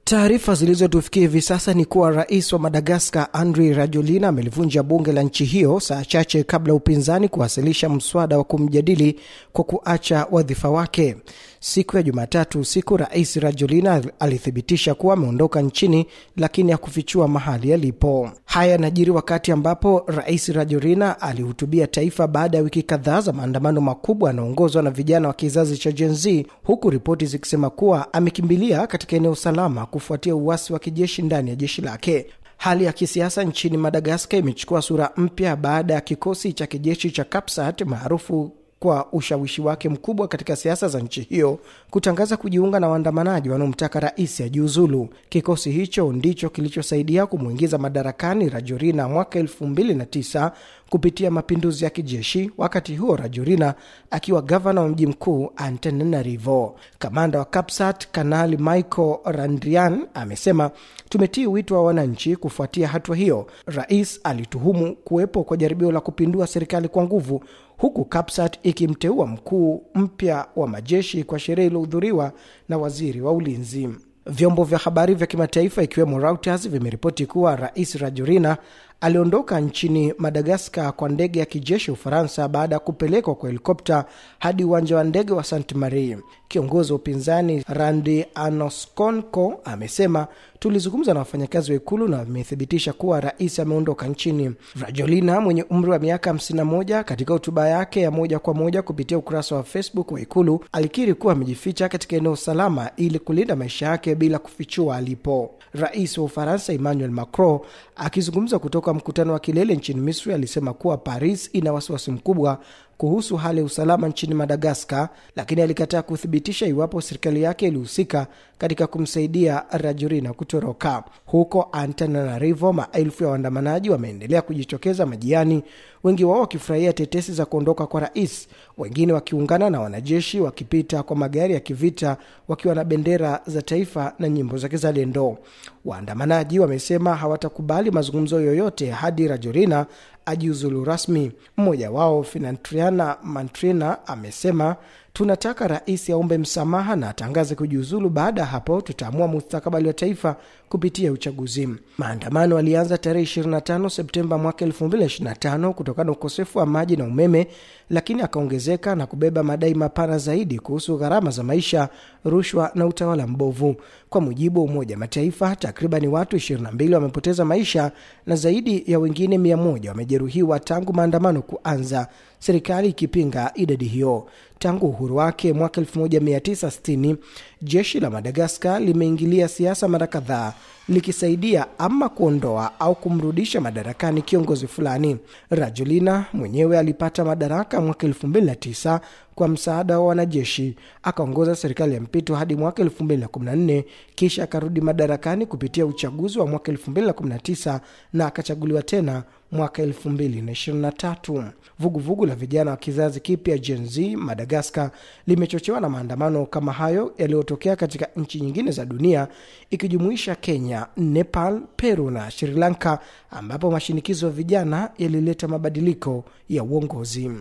Taarifa zilizotufikia hivi sasa ni kuwa rais wa Madagascar Andry Rajoelina amelivunja bunge la nchi hiyo saa chache kabla upinzani kuwasilisha mswada wa kumjadili kwa kuacha wadhifa wake. Siku ya Jumatatu usiku, rais Rajoelina alithibitisha kuwa ameondoka nchini, lakini hakufichua mahali alipo. Haya yanajiri wakati ambapo rais Rajoelina alihutubia taifa baada ya wiki kadhaa za maandamano makubwa yanayoongozwa na vijana wa kizazi cha Gen Z, huku ripoti zikisema kuwa amekimbilia katika eneo salama kufuatia uasi wa kijeshi ndani ya jeshi lake. Hali ya kisiasa nchini Madagascar imechukua sura mpya baada ya kikosi cha kijeshi cha CAPSAT maarufu kwa ushawishi wake mkubwa katika siasa za nchi hiyo kutangaza kujiunga na waandamanaji wanaomtaka rais ajiuzulu. Kikosi hicho ndicho kilichosaidia kumuingiza madarakani Rajoelina mwaka 2009 kupitia mapinduzi ya kijeshi, wakati huo Rajoelina akiwa gavana wa mji mkuu Antananarivo. Kamanda wa CAPSAT Kanali Michael Randrian amesema, "Tumetii wito wa wananchi kufuatia hatua hiyo." Rais alituhumu kuwepo kwa jaribio la kupindua serikali kwa nguvu, huku CAPSAT ikimteua mkuu mpya wa majeshi kwa sherehe iliyohudhuriwa na waziri wa ulinzi. Vyombo vya habari vya kimataifa ikiwemo Reuters vimeripoti kuwa rais Rajoelina aliondoka nchini Madagascar kwa ndege ya kijeshi Ufaransa baada ya kupelekwa kwa helikopta hadi uwanja wa ndege wa Saint-Marie. Kiongozi wa upinzani Randi Anoskonko amesema, "Tulizungumza na wafanyakazi wa ikulu na wamethibitisha kuwa rais ameondoka nchini." Rajoelina mwenye umri wa miaka 51 katika hotuba yake ya moja kwa moja kupitia ukurasa wa Facebook wa ikulu alikiri kuwa amejificha katika eneo salama ili kulinda maisha yake bila kufichua alipo. Rais wa Ufaransa Emmanuel Macron akizungumza kutoka mkutano wa kilele nchini Misri alisema kuwa Paris ina wasiwasi mkubwa kuhusu hali ya usalama nchini Madagascar, lakini alikataa kuthibitisha iwapo serikali yake ilihusika katika kumsaidia Rajoelina kutoroka. Huko Antananarivo, maelfu ya waandamanaji wameendelea kujitokeza majiani, wengi wao wakifurahia tetesi za kuondoka kwa rais, wengine wakiungana na wanajeshi wakipita kwa magari ya kivita wakiwa na bendera za taifa na nyimbo za kizalendo. Waandamanaji wamesema hawatakubali mazungumzo yoyote hadi Rajoelina ajiuzulu rasmi. Mmoja wao, Finantriana Mantrina, amesema, "Tunataka rais aombe msamaha na atangaze kujiuzulu. Baada hapo tutaamua mustakabali wa taifa kupitia uchaguzi." Maandamano yalianza tarehe 25 Septemba mwaka 2025 kutokana na ukosefu wa maji na umeme, lakini akaongezeka na kubeba madai mapana zaidi kuhusu gharama za maisha, rushwa na utawala mbovu. Kwa mujibu wa Umoja wa Mataifa, takriban watu 22 wamepoteza maisha na zaidi ya wengine 100 wamejeruhiwa tangu maandamano kuanza, serikali ikipinga idadi hiyo. Tangu uhuru wake mwaka 1960, jeshi la Madagascar limeingilia siasa mara kadhaa likisaidia ama kuondoa au kumrudisha madarakani kiongozi fulani. Rajoelina mwenyewe alipata madaraka mwaka 2009 kwa msaada wa wanajeshi, akaongoza serikali ya mpito hadi mwaka 2014, kisha akarudi madarakani kupitia uchaguzi wa mwaka 2019 na akachaguliwa tena mwaka 2023. Vuguvugu la vijana wa kizazi kipya Gen Z Madagascar limechochewa na maandamano kama hayo yaliyotokea katika nchi nyingine za dunia ikijumuisha Kenya, Nepal, Peru na Sri Lanka, ambapo mashinikizo ya vijana yalileta mabadiliko ya uongozi.